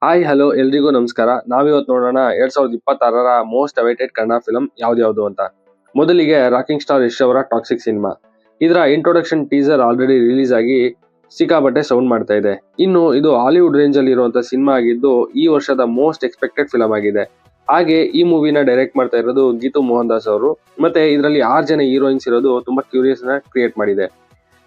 Hi hello ಎಲ್ರಿಗೂ ನಮಸ್ಕಾರ. ನಾವಿವತ್ತು ನೋಡೋಣ 2026ರ ಮೋಸ್ಟ್ ಅವೈಟೆಡ್ ಕನ್ನಡ ಫಿಲಂ ಯಾವ್ದು ಅಂತ. ಮೊದಲಿಗೆ ರಾಕಿಂಗ್ ಸ್ಟಾರ್ ಯಶ್ ಅವರ ಟಾಕ್ಸಿಕ್ ಸಿನಿಮಾ. ಇದರ ಇಂಟ್ರೊಡಕ್ಷನ್ ಟೀಸರ್ ಆಲ್ರೆಡಿ ರಿಲೀಸ್ ಆಗಿ ಸಿಕ್ಕಾಪಟ್ಟೆ ಸೌಂಡ್ ಮಾಡ್ತಾ ಇದೆ. ಇನ್ನು ಇದು ಹಾಲಿವುಡ್ ರೇಂಜ್ ಅಲ್ಲಿ ಇರುವಂತ ಸಿನಿಮಾ ಆಗಿದ್ದು ಈ ವರ್ಷದ ಮೋಸ್ಟ್ ಎಕ್ಸ್ಪೆಕ್ಟೆಡ್ ಫಿಲಂ ಆಗಿದೆ. ಹಾಗೆ ಈ ಮೂವಿನ ಡೈರೆಕ್ಟ್ ಮಾಡ್ತಾ ಇರೋದು ಗೀತು ಮೋಹನ್ ದಾಸ್ ಅವರು. ಮತ್ತೆ ಇದರಲ್ಲಿ 6 ಜನ ಹೀರೋಯಿನ್ಸ್ ಇರೋದು ತುಂಬಾ ಕ್ಯೂರಿಯಸ್ ನ ಕ್ರಿಯೇಟ್ ಮಾಡಿದೆ.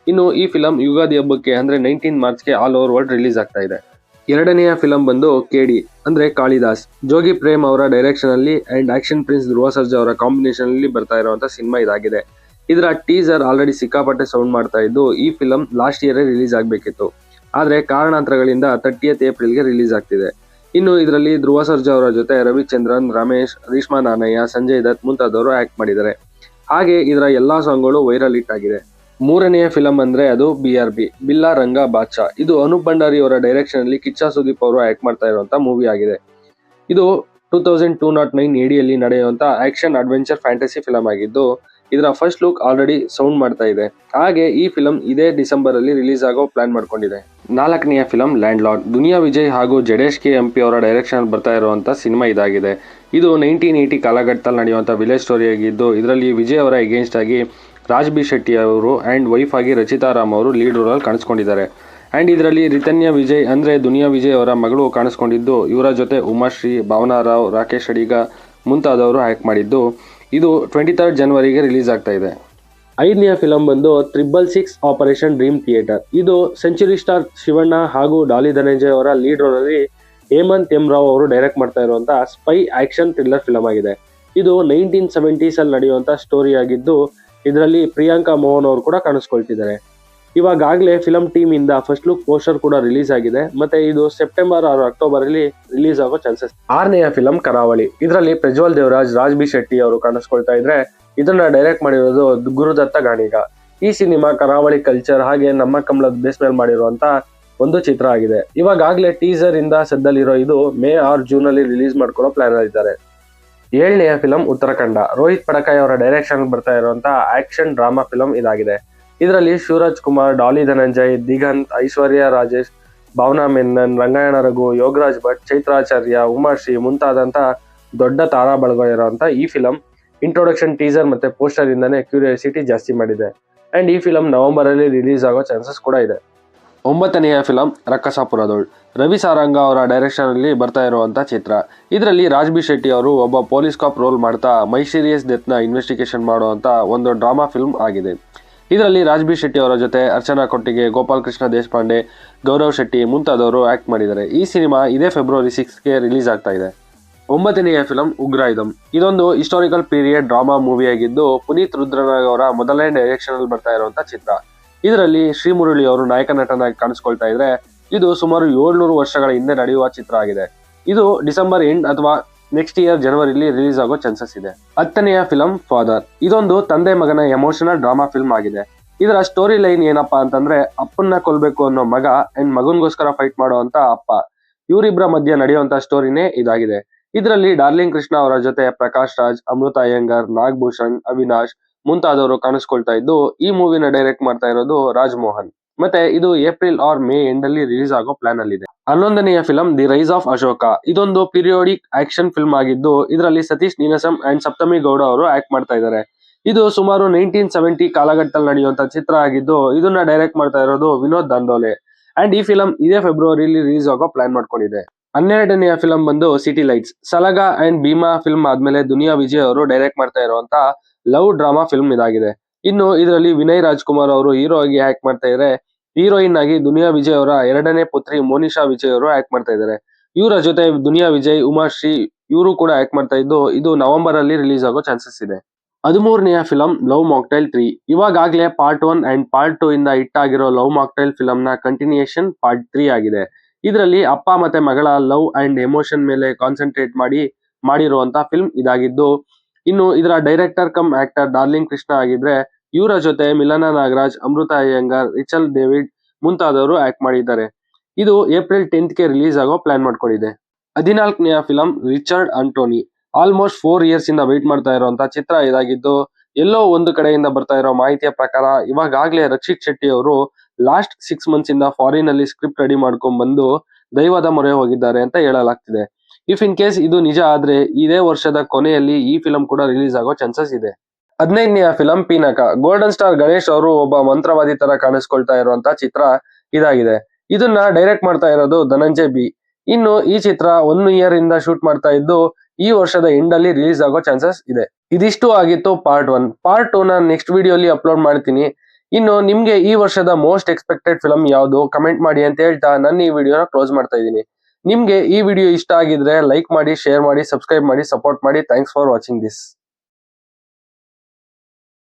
ಇನ್ನು ಈ ಫಿಲಂ ಯುಗಾದಿ ಹಬ್ಬಕ್ಕೆ ಅಂದ್ರೆ 19 ಮಾರ್ಚ್ಗೆ ಆಲ್ ಓವರ್ ವರ್ಲ್ಡ್ ರಿಲೀಸ್ ಆಗ್ತಾ ಇದೆ. ಎರಡನೆಯ ಫಿಲಂ ಬಂದು ಕೆಡಿ ಅಂದ್ರೆ ಕಾಳಿದಾಸ್. ಜೋಗಿ ಪ್ರೇಮ್ ಅವರ ಡೈರೆಕ್ಷನ್ ಅಲ್ಲಿ and action prince Dhruva Sarja ಅವರ ಕಾಂಬಿನೇಷನ್ ಅಲ್ಲಿ ಬರ್ತಾ ಇರುವಂತ ಸಿನಿಮಾ ಇದಾಗಿದೆ. ಇದರ ಟೀಸರ್ ಆಲ್ರೆಡಿ ಸಿಕ್ಕಾಪಟ್ಟೆ ಸೌಂಡ್ ಮಾಡ್ತಾ ಇದ್ದು ಈ ಫಿಲಂ ಲಾಸ್ಟ್ ಇಯರ್ ರಿಲೀಸ್ ಆಗ್ಬೇಕಿತ್ತು. ಆದ್ರೆ ಕಾರಣಾಂತರಗಳಿಂದ 30th ಏಪ್ರಿಲ್ಗೆ ರಿಲೀಸ್ ಆಗ್ತಿದೆ. ಇನ್ನು ಇದರಲ್ಲಿ ಧ್ರುವ ಸರ್ಜಾ ಅವರ ಜೊತೆ ರವಿಚಂದ್ರನ್, ರಮೇಶ್, ರೇಷ್ಮಾ ನಾನಯ್ಯ, ಸಂಜಯ್ ದತ್ ಮುಂತಾದವರು ಆಕ್ಟ್ ಮಾಡಿದ್ದಾರೆ. ಹಾಗೆ ಇದರ ಎಲ್ಲಾ ಸಾಂಗ್ಗಳು ವೈರಲ್ ಹಿಟ್ ಆಗಿದೆ. ಮೂರನೆಯ ಫಿಲಂ ಅಂದ್ರೆ ಅದು BRB ಬಿಲ್ಲಾ ರಂಗ ಬಾದ್ಶಾ. ಇದು ಅನೂಪ್ ಭಂಡಾರಿ ಅವರ ಡೈರೆಕ್ಷನ್ ಅಲ್ಲಿ ಕಿಚ್ಚ ಸುದೀಪ್ ಅವರು ಆಕ್ಟ್ ಮಾಡ್ತಾ ಇರುವಂತ ಮೂವಿ ಆಗಿದೆ. ಇದು 2209 ADಯಲ್ಲಿ ನಡೆಯುವಂತ ಆಕ್ಷನ್ ಅಡ್ವೆಂಚರ್ ಫ್ಯಾಂಟಸಿ ಫಿಲಂ ಆಗಿದ್ದು ಇದರ ಫಸ್ಟ್ ಲುಕ್ ಆಲ್ರೆಡಿ ಸೌಂಡ್ ಮಾಡ್ತಾ ಇದೆ. ಹಾಗೆ ಈ ಫಿಲಂ ಇದೇ ಡಿಸೆಂಬರ್ ಅಲ್ಲಿ ರಿಲೀಸ್ ಆಗೋ ಪ್ಲಾನ್ ಮಾಡ್ಕೊಂಡಿದೆ. ನಾಲ್ಕನೆಯ film land lord. Duniya Vijay ಹಾಗೂ ಜಡೇಶ್ KMP ಅವರ ಡೈರೆಕ್ಷನ್ ಬರ್ತಾ ಇರುವಂತ ಸಿನಿಮಾ ಇದಾಗಿದೆ. ಇದು 1980 ಕಾಲಘಟ್ಟದಲ್ಲಿ ನಡೆಯುವಂತ ವಿಲೇಜ್ ಸ್ಟೋರಿ ಆಗಿದ್ದು ಇದರಲ್ಲಿ ವಿಜಯ್ ಅವರ ಎಗೇನ್ಸ್ಟ್ ಆಗಿ ರಾಜ್ ಬಿ ಶೆಟ್ಟಿ ಅವರು ಅಂಡ್ ವೈಫ್ ಆಗಿ ರಚಿತಾ ರಾಮ್ ಅವರು ಲೀಡ್ ರೋಲ್ ಅಲ್ಲಿ ಕಾಣಿಸ್ಕೊಂಡಿದ್ದಾರೆ. ಅಂಡ್ ಇದರಲ್ಲಿ ರಿತನ್ಯ ವಿಜಯ್ ಅಂದ್ರೆ ದುನಿಯಾ ವಿಜಯ್ ಅವರ ಮಗಳು ಕಾಣಿಸ್ಕೊಂಡಿದ್ದು ಇವರ ಜೊತೆ ಉಮಾಶ್ರೀ, ಭಾವನಾ ರಾವ್, ರಾಕೇಶ್ ಅಡಿಗ ಮುಂತಾದವರು ಆಕ್ಟ್ ಮಾಡಿದ್ದು ಇದು 23rd ಜನವರಿಗೆ ರಿಲೀಸ್ ಆಗ್ತಾ ಇದೆ. ಐದನೆಯ ಫಿಲಂ ಬಂದು 666 ಆಪರೇಷನ್ ಡ್ರೀಮ್ ಥಿಯೇಟರ್. ಇದು ಸೆಂಚುರಿ ಸ್ಟಾರ್ ಶಿವಣ್ಣ ಹಾಗೂ ಡಾಲಿ ಧನಂಜಯ್ ಅವರ ಲೀಡ್ ರೋಲ್ ಅಲ್ಲಿ ಹೇಮಂತ್ ಎಂ ರಾವ್ ಅವರು ಡೈರೆಕ್ಟ್ ಮಾಡ್ತಾ ಇರುವಂತ ಸ್ಪೈ ಆಕ್ಷನ್ ಥ್ರಿಲ್ಲರ್ ಫಿಲಂ ಆಗಿದೆ. ಇದು 1970s ಅಲ್ಲಿ ನಡೆಯುವಂತ ಸ್ಟೋರಿ ಆಗಿದ್ದು ಇದರಲ್ಲಿ ಪ್ರಿಯಾಂಕಾ ಮೋಹನ್ ಅವರು ಕೂಡ ಕಾಣಿಸ್ಕೊಳ್ತಿದ್ದಾರೆ. ಇವಾಗಲೇ ಫಿಲಂ ಟೀಮ್ ಇಂದ ಫಸ್ಟ್ ಲುಕ್ ಪೋಸ್ಟರ್ ಕೂಡ ರಿಲೀಸ್ ಆಗಿದೆ. ಮತ್ತೆ ಇದು ಸೆಪ್ಟೆಂಬರ್ or ಅಕ್ಟೋಬರ್ ಅಲ್ಲಿ ರಿಲೀಸ್ ಆಗೋ ಚಾನ್ಸಸ್. ಆರನೆಯ ಫಿಲಂ ಕರಾವಳಿ. ಇದರಲ್ಲಿ ಪ್ರಜ್ವಲ್ ದೇವರಾಜ್, ರಾಜ್ ಬಿ ಶೆಟ್ಟಿ ಅವರು ಕಾಣಿಸ್ಕೊಳ್ತಾ ಇದ್ರೆ ಇದನ್ನ ಡೈರೆಕ್ಟ್ ಮಾಡಿರೋದು ಗುರುದತ್ತ ಗಾಣಿಗ. ಈ ಸಿನಿಮಾ ಕರಾವಳಿ ಕಲ್ಚರ್ ಹಾಗೆ ನಮ್ಮ ಕಮಲದ ಬೇಸ್ ಮೇಲೆ ಮಾಡಿರುವಂತ ಒಂದು ಚಿತ್ರ ಆಗಿದೆ. ಇವಾಗಲೇ ಟೀಸರ್ ಇಂದ ಸದ್ದಲ್ಲಿರೋ ಇದು ಮೇ or ಜೂನ್ ಅಲ್ಲಿ ರಿಲೀಸ್ ಮಾಡ್ಕೊಳ್ಳೋ ಪ್ಲಾನ್ ಆಗಿದ್ದಾರೆ. ಏಳನೆಯ ಫಿಲಂ ಉತ್ತರಾಖಂಡ. ರೋಹಿತ್ ಪಡಕಾಯ್ ಅವರ ಡೈರೆಕ್ಷನ್ ಬರ್ತಾ ಇರುವಂತ ಆಕ್ಷನ್ ಡ್ರಾಮಾ ಫಿಲಂ ಇದಾಗಿದೆ. ಇದರಲ್ಲಿ ಶಿವರಾಜ್ ಕುಮಾರ್, ಡಾಲಿ ಧನಂಜಯ್, ದಿಗಂತ್, ಐಶ್ವರ್ಯ ರಾಜೇಶ್, ಭಾವನಾ ಮೆನನ್, ರಂಗಾಯಣ ರಘು, ಯೋಗರಾಜ್ ಭಟ್, ಚೈತ್ರಾಚಾರ್ಯ, ಉಮಾಶ್ರೀ ಮುಂತಾದಂತ ದೊಡ್ಡ ತಾರಾ ಬಳಗ ಇರುವಂತ ಈ ಫಿಲಂ ಇಂಟ್ರೊಡಕ್ಷನ್ ಟೀಸರ್ ಮತ್ತೆ ಪೋಸ್ಟರ್ ಇಂದಾನೆ ಕ್ಯೂರಿಯಾಸಿಟಿ ಜಾಸ್ತಿ ಮಾಡಿದೆ. ಅಂಡ್ ಈ ಫಿಲಂ ನವೆಂಬರ್ ಅಲ್ಲಿ ರಿಲೀಸ್ ಆಗೋ ಚಾನ್ಸಸ್ ಕೂಡ ಇದೆ. ಒಂಬತ್ತನೆಯ ಫಿಲಂ ರಕ್ಕಸಾಪುರದೋಳ್. ರವಿ ಸಾರಂಗ ಅವರ ಡೈರೆಕ್ಷನ್ ಅಲ್ಲಿ ಬರ್ತಾ ಇರುವಂತ ಚಿತ್ರ. ಇದರಲ್ಲಿ ರಾಜ್ ಬಿ ಶೆಟ್ಟಿ ಅವರು ಒಬ್ಬ ಪೊಲೀಸ್ ಕಾಪ್ ರೋಲ್ ಮಾಡ್ತಾ ಮೈಸೀರಿಯಸ್ ಡೆತ್ ನ ಇನ್ವೆಸ್ಟಿಗೇಷನ್ ಮಾಡುವಂತ ಒಂದು ಡ್ರಾಮಾ ಫಿಲ್ಮ್ ಆಗಿದೆ. ಇದರಲ್ಲಿ ರಾಜ್ ಬಿ ಶೆಟ್ಟಿ ಅವರ ಜೊತೆ ಅರ್ಚನಾ ಕೊಟ್ಟಿಗೆ, ಗೋಪಾಲ್ ಕೃಷ್ಣ ದೇಶಪಾಂಡೆ, ಗೌರವ್ ಶೆಟ್ಟಿ ಮುಂತಾದವರು ಆಕ್ಟ್ ಮಾಡಿದ್ದಾರೆ. ಈ ಸಿನಿಮಾ ಇದೇ ಫೆಬ್ರವರಿ 6ಗೆ ರಿಲೀಸ್ ಆಗ್ತಾ ಇದೆ. 9ನೆಯ ಫಿಲಂ ಉಗ್ರಾಯುಧಂ. ಇದೊಂದು ಹಿಸ್ಟಾರಿಕಲ್ ಪೀರಿಯಡ್ ಡ್ರಾಮಾ ಮೂವಿ ಆಗಿದ್ದು ಪುನೀತ್ ರುದ್ರನಾಗ್ ಅವರ ಮೊದಲನೇ ಡೈರೆಕ್ಷನ್ ಅಲ್ಲಿ ಬರ್ತಾ ಇರುವಂತ ಚಿತ್ರ. ಇದರಲ್ಲಿ ಶ್ರೀಮುರಳಿ ಅವರು ನಾಯಕ ನಟನಾಗಿ ಕಾಣಿಸ್ಕೊಳ್ತಾ ಇದ್ರೆ ಇದು ಸುಮಾರು 700 ವರ್ಷಗಳ ಹಿಂದೆ ನಡೆಯುವ ಚಿತ್ರ ಆಗಿದೆ. ಇದು ಡಿಸೆಂಬರ್ ಎಂಡ್ ಅಥವಾ ನೆಕ್ಸ್ಟ್ ಇಯರ್ ಜನವರಿಲಿ ರಿಲೀಸ್ ಆಗೋ ಚಾನ್ಸಸ್ ಇದೆ. 10ನೆಯ ಫಿಲಂ ಫಾದರ್. ಇದೊಂದು ತಂದೆ ಮಗನ ಎಮೋಷನಲ್ ಡ್ರಾಮಾ ಫಿಲ್ಮ್ ಆಗಿದೆ. ಇದರ ಸ್ಟೋರಿ ಲೈನ್ ಏನಪ್ಪಾ ಅಂತಂದ್ರೆ ಅಪ್ಪನ್ನ ಕೊಲ್ಬೇಕು ಅನ್ನೋ ಮಗ ಅಂಡ್ ಮಗನ್ಗೋಸ್ಕರ ಫೈಟ್ ಮಾಡುವಂತ ಅಪ್ಪ, ಇವರಿಬ್ಬರ ಮಧ್ಯೆ ನಡೆಯುವಂತ ಸ್ಟೋರಿನೇ ಇದಾಗಿದೆ. ಇದರಲ್ಲಿ ಡಾರ್ಲಿಂಗ್ ಕೃಷ್ಣ ಅವರ ಜೊತೆ ಪ್ರಕಾಶ್ ರಾಜ್, ಅಮೃತ ಅಯ್ಯಂಗಾರ್, ನಾಗಭೂಷಣ್, ಅವಿನಾಶ್ ಮುಂತಾದವರು ಕಾಣಿಸ್ಕೊಳ್ತಾ ಇದ್ದು ಈ ಮೂವಿನ ಡೈರೆಕ್ಟ್ ಮಾಡ್ತಾ ಇರೋದು ರಾಜ್ ಮೋಹನ್. ಮತ್ತೆ ಇದು ಏಪ್ರಿಲ್ or ಮೇ ಎಂಡ್ ಅಲ್ಲಿ ರಿಲೀಸ್ ಆಗೋ ಪ್ಲಾನ್ ಅಲ್ಲಿ ಇದೆ. 11ನೆಯ film the rise of Ashoka. ಇದೊಂದು ಪೀರಿಯೋಡಿಕ್ ಆಕ್ಷನ್ ಫಿಲ್ಮ್ ಆಗಿದ್ದು ಇದರಲ್ಲಿ ಸತೀಶ್ ನೀನಸಂ ಅಂಡ್ ಸಪ್ತಮಿ ಗೌಡ ಅವರು ಆಕ್ಟ್ ಮಾಡ್ತಾ ಇದ್ದಾರೆ. ಇದು ಸುಮಾರು 1970 ಕಾಲಘಟ್ಟದಲ್ಲಿ ನಡೆಯುವಂತ ಚಿತ್ರ ಆಗಿದ್ದು ಇದನ್ನ ಡೈರೆಕ್ಟ್ ಮಾಡ್ತಾ ಇರೋದು ವಿನೋದ್ ದಾಂಡೋಲೆ. ಅಂಡ್ ಈ ಫಿಲಂ ಇದೇ ಫೆಬ್ರವರಿಲಿ ರಿಲೀಸ್ ಆಗೋ ಪ್ಲಾನ್ ಮಾಡ್ಕೊಂಡಿದೆ. 12ನೆಯ ಫಿಲಂ ಬಂದು city lights. Salaga and Bheema film ಆದ್ಮೇಲೆ ದುನಿಯಾ ವಿಜಯ್ ಅವರು ಡೈರೆಕ್ಟ್ ಮಾಡ್ತಾ ಇರುವಂತ ಲವ್ ಡ್ರಾಮಾ ಫಿಲ್ಮ್ ಇದಾಗಿದೆ. ಇನ್ನು ಇದರಲ್ಲಿ ವಿನಯ್ ರಾಜ್ಕುಮಾರ್ ಅವರು ಹೀರೋ ಆಗಿ ಆಕ್ಟ್ ಮಾಡ್ತಾ ಇದ್ದಾರೆ. ಹೀರೋಯಿನ್ ಆಗಿ ದುನಿಯಾ ವಿಜಯ್ ಅವರ ಎರಡನೇ ಪುತ್ರಿ ಮೋನಿಶಾ ವಿಜಯ್ ಅವರು ಆಕ್ಟ್ ಮಾಡ್ತಾ ಇದ್ದಾರೆ. ಇವರ ಜೊತೆ ದುನಿಯಾ ವಿಜಯ್, ಉಮಾಶ್ರೀ ಇವರು ಕೂಡ ಆಕ್ಟ್ ಮಾಡ್ತಾ ಇದ್ದು ಇದು ನವೆಂಬರ್ ಅಲ್ಲಿ ರಿಲೀಸ್ ಆಗೋ ಚಾನ್ಸಸ್ ಇದೆ. 13ನೆಯ ಫಿಲಂ ಲವ್ ಮಾಕ್ಟೈಲ್ 3. ಇವಾಗಲೇ ಪಾರ್ಟ್ 1 ಅಂಡ್ ಪಾರ್ಟ್ 2 ಇಂದ ಹಿಟ್ ಆಗಿರೋ ಲವ್ ಮಾಕ್ಟೈಲ್ ಫಿಲಂ ನ ಕಂಟಿನ್ಯೂಯೇಷನ್ ಪಾರ್ಟ್ 3 ಆಗಿದೆ. ಇದರಲ್ಲಿ ಅಪ್ಪ ಮತ್ತೆ ಮಗಳ ಲವ್ ಅಂಡ್ ಎಮೋಷನ್ ಮೇಲೆ ಕಾನ್ಸಂಟ್ರೇಟ್ ಮಾಡಿರುವಂತ ಫಿಲ್ಮ್ ಇದಾಗಿದ್ದು ಇನ್ನು ಇದರ director cum actor darling Krishna ಆಗಿದ್ರೆ ಇವರ ಜೊತೆ ಮಿಲನಾ ನಾಗರಾಜ್, ಅಮೃತ ಅಯ್ಯಂಗಾರ್, ರಿಚಲ್ ಡೇವಿಡ್ ಮುಂತಾದವರು ಆಕ್ಟ್ ಮಾಡಿದ್ದಾರೆ. ಇದು ಏಪ್ರಿಲ್ 10ಗೆ ರಿಲೀಸ್ ಆಗೋ ಪ್ಲಾನ್ ಮಾಡ್ಕೊಂಡಿದೆ. 14ನೆಯ film Richard Anthony. Almost 4 years ಇಂದ ವೇಟ್ ಮಾಡ್ತಾ ಇರುವಂತ ಚಿತ್ರ ಇದಾಗಿದ್ದು ಎಲ್ಲೋ ಒಂದು ಕಡೆಯಿಂದ ಬರ್ತಾ ಇರೋ ಮಾಹಿತಿಯ ಪ್ರಕಾರ ಇವಾಗಲೇ ರಕ್ಷಿತ್ ಶೆಟ್ಟಿ ಅವರು ಲಾಸ್ಟ್ 6 months ಇಂದ ಫಾರಿನ್ ಅಲ್ಲಿ ಸ್ಕ್ರಿಪ್ಟ್ ರೆಡಿ ಮಾಡ್ಕೊಂಡ್ ಬಂದು ದೈವದ ಮೊರೆ ಹೋಗಿದ್ದಾರೆ ಅಂತ ಹೇಳಲಾಗ್ತಿದೆ. ಇಫ್ ಇನ್ ಕೇಸ್ ಇದು ನಿಜ ಆದ್ರೆ ಇದೇ ವರ್ಷದ ಕೊನೆಯಲ್ಲಿ ಈ ಫಿಲಂ ಕೂಡ ರಿಲೀಸ್ ಆಗೋ ಚಾನ್ಸಸ್ ಇದೆ. 15ನೆಯ film Pinaka. Golden star Ganesh ಅವರು ಒಬ್ಬ ಮಂತ್ರವಾದಿ ತರ ಕಾಣಿಸ್ಕೊಳ್ತಾ ಇರುವಂತ ಚಿತ್ರ ಇದಾಗಿದೆ. ಇದನ್ನ ಡೈರೆಕ್ಟ್ ಮಾಡ್ತಾ ಇರೋದು ಧನಂಜಯ್ ಬಿ. ಇನ್ನು ಈ ಚಿತ್ರ 1 ಇಯರ್ ಇಂದ ಶೂಟ್ ಮಾಡ್ತಾ ಇದ್ದು ಈ ವರ್ಷದ ಎಂಡ್ ಅಲ್ಲಿ ರಿಲೀಸ್ ಆಗೋ ಚಾನ್ಸಸ್ ಇದೆ. ಇದಿಷ್ಟು ಆಗಿತ್ತು ಪಾರ್ಟ್ 1. ಪಾರ್ಟ್ 2 ನಾನು ನೆಕ್ಸ್ಟ್ ವಿಡಿಯೋಲಿ ಅಪ್ಲೋಡ್ ಮಾಡ್ತೀನಿ. ಇನ್ನು ನಿಮ್ಗೆ ಈ ವರ್ಷದ ಮೋಸ್ಟ್ ಎಕ್ಸ್ಪೆಕ್ಟೆಡ್ ಫಿಲಂ ಯಾವುದು ಕಮೆಂಟ್ ಮಾಡಿ ಅಂತ ಹೇಳ್ತಾ ನನ್ನ ಈ ವಿಡಿಯೋನ ಕ್ಲೋಸ್ ಮಾಡ್ತಾ ಇದ್ದೀನಿ. ನಿಮ್ಗೆ ಈ ವಿಡಿಯೋ ಇಷ್ಟ ಆಗಿದ್ರೆ ಲೈಕ್ ಮಾಡಿ, ಶೇರ್ ಮಾಡಿ, ಸಬ್ಸ್ಕ್ರೈಬ್ ಮಾಡಿ, ಸಪೋರ್ಟ್ ಮಾಡಿ. Thanks for watching this.